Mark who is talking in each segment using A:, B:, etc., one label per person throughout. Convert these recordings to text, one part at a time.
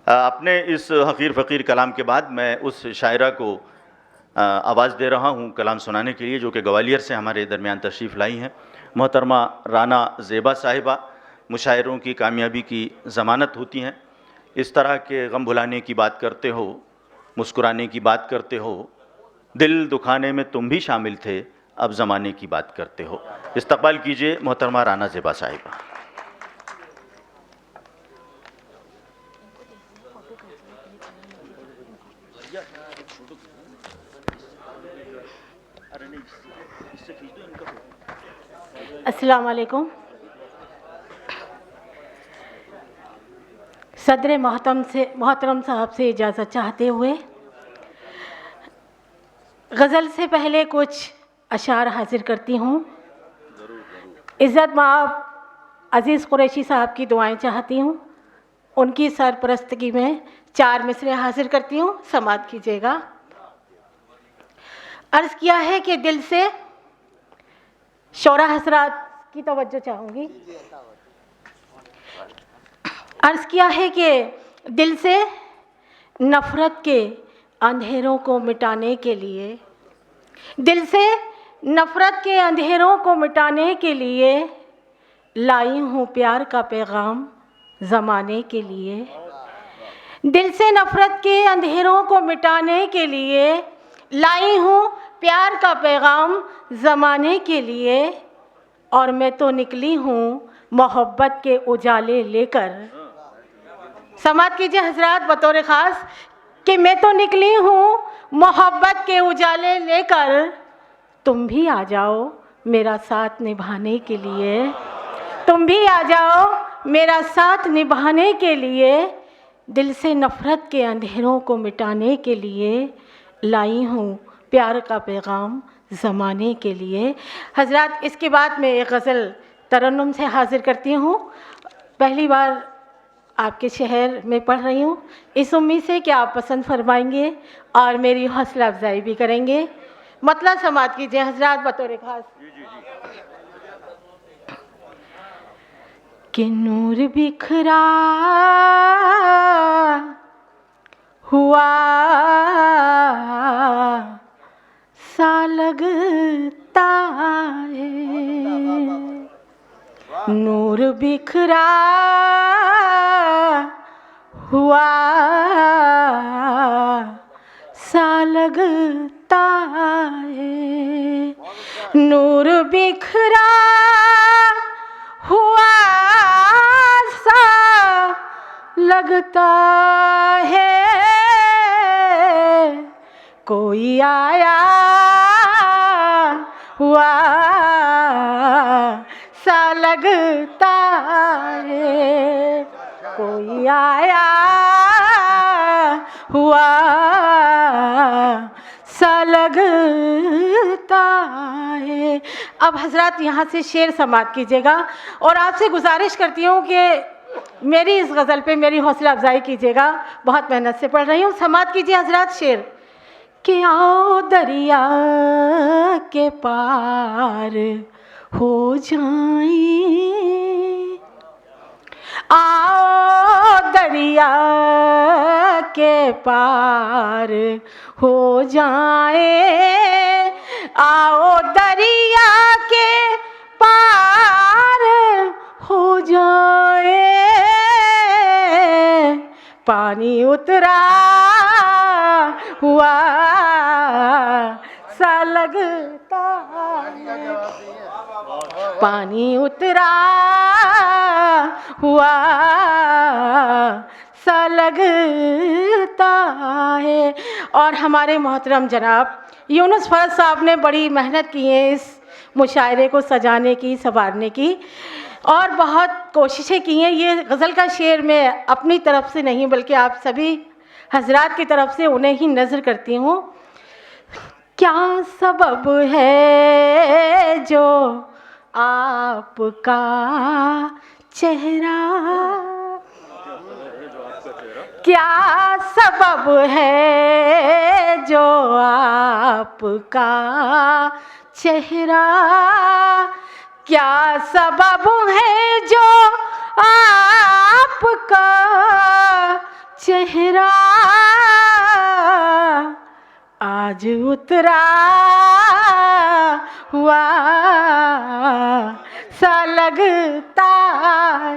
A: अपने इस हक़ीर फ़क़ीर कलाम के बाद मैं उस शायरा को आवाज़ दे रहा हूँ कलाम सुनाने के लिए, जो कि ग्वालियर से हमारे दरमियान तशरीफ़ लाई हैं। मोहतरमा राना ज़ेबा साहिबा। मुशायरों की कामयाबी की ज़मानत होती हैं। इस तरह के गम भुलाने की बात करते हो, मुस्कुराने की बात करते हो, दिल दुखाने में तुम भी शामिल थे, अब ज़माने की बात करते हो। इस्तक़बाल कीजिए मोहतरमा राना ज़ेबा साहिबा।
B: अस्सलाम वालेकुम। सदर मोहतरम साहब से इजाज़त चाहते हुए गज़ल से पहले कुछ अशार हाजिर करती हूँ। इज़्ज़त माब अज़ीज़ कुरैशी साहब की दुआएं चाहती हूँ। उनकी सरपरस्तगी में 4 मिसरे हाजिर करती हूँ, समाअत कीजिएगा। अर्ज़ किया है कि दिल से शोरा हसरात की तवज्जो चाहूँगी। अर्ज़ किया है कि दिल से नफ़रत के अंधेरों को मिटाने के लिए, दिल से नफ़रत के अंधेरों को मिटाने के लिए लाई हूँ प्यार का पैगाम ज़माने के लिए। दिल से नफ़रत के अंधेरों को मिटाने के लिए लाई हूँ प्यार का पैगाम ज़माने के लिए। और मैं तो निकली हूँ मोहब्बत के उजाले लेकर। समाअत कीजिए हज़रात बतौर ख़ास कि मैं तो निकली हूँ मोहब्बत के उजाले लेकर। तुम भी आ जाओ मेरा साथ निभाने के लिए, तुम भी आ जाओ मेरा साथ निभाने के लिए। दिल से नफ़रत के अंधेरों को मिटाने के लिए लाई हूँ प्यार का पैगाम ज़माने के लिए। हज़रात, इसके बाद मैं एक गज़ल तरन्नुम से हाज़िर करती हूँ। पहली बार आपके शहर में पढ़ रही हूँ, इस उम्मीद से कि आप पसंद फरमाएंगे और मेरी हौसला अफजाई भी करेंगे। मतलब समाअत कीजिए हज़रात बतौर ख़ास। कि नूर बिखरा हुआ सा लगता है, नूर बिखरा हुआ सा लगता है, नूर बिखरा हुआ सा लगता है। कोई आया हुआ सा लगता है, कोई आया हुआ सा लगता है। अब हज़रात यहाँ से शेर समाअत कीजिएगा और आपसे गुजारिश करती हूँ कि मेरी इस गज़ल पे मेरी हौसला अफजाई कीजिएगा। बहुत मेहनत से पढ़ रही हूँ। समाअत कीजिए हज़रात शेर। कि आओ दरिया के पार हो जाएं, आओ दरिया के पार हो जाएं, आओ दरिया के पार हो जाएं। पानी उतरा हुआ सा लगता है, पानी उतरा हुआ सा लगता है। और हमारे मोहतरम जनाब यूनुस फरज साहब ने बड़ी मेहनत की है इस मुशायरे को सजाने की, संवारने की, और बहुत कोशिशें की हैं। ये गज़ल का शेर मैं अपनी तरफ से नहीं बल्कि आप सभी हज़रात की तरफ से उन्हें ही नज़र करती हूँ। क्या सबब है जो आपका चेहरा, क्या सबब है जो आपका चेहरा, क्या सबब है जो आपका चेहरा आज उतरा हुआ सा लगता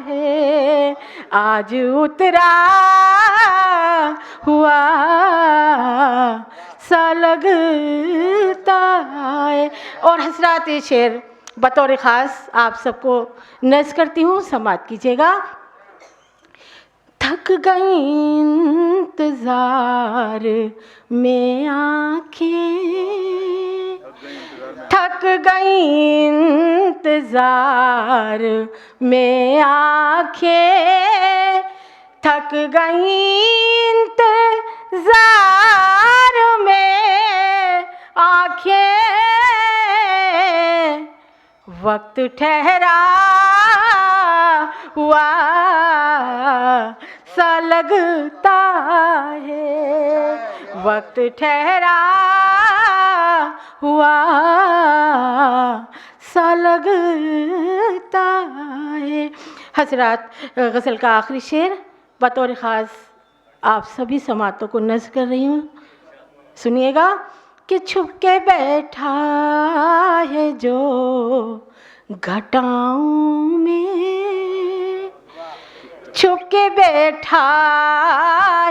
B: है, आज उतरा हुआ सा लगता है। और हजरात ये शेर बतौर ख़ास आप सबको नज़ करती हूँ, समाअत कीजिएगा। थक गई इंतज़ार में आँखें, थक गई इंतज़ार में आँखें, थक गई इंतज़ार में आँखें, वक्त ठहरा हुआ सा लगता है, वक्त ठहरा हुआ सा लगता है। हजरात, गज़ल का आखिरी शेर बतौर ख़ास आप सभी समातों को नज़्म कर रही हूँ, सुनिएगा। कि छुप के बैठा है जो घटाओं में, छुप के बैठा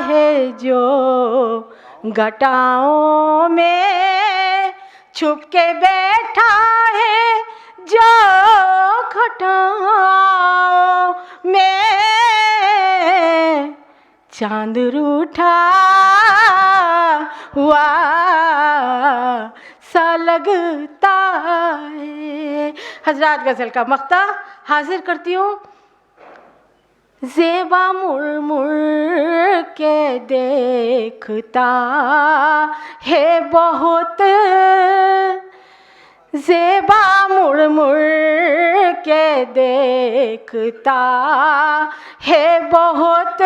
B: है जो घटाओं में, छुप के बैठा है जो घटाओं में, चांद रूठा हुआ सा लगता है। हजरात, गज़ल का मक्ता हाजिर करती हूँ। ज़ेबा मुड़ मुड़ के देखता है बहुत, ज़ेबा मुड़ मुड़ के देखता है बहुत,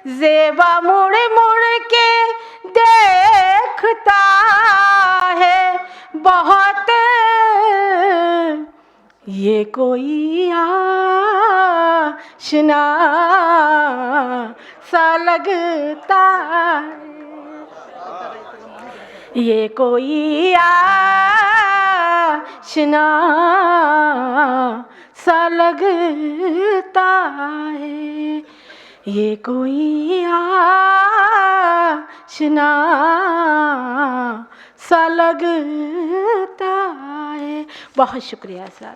B: ज़ेबा मुड़ मुड़ के देखता है बहुत, ये कोई आशना सा लगता है, ये कोई आशना सा लगता है, ये कोई आशना सा लगता है। बहुत शुक्रिया साथ।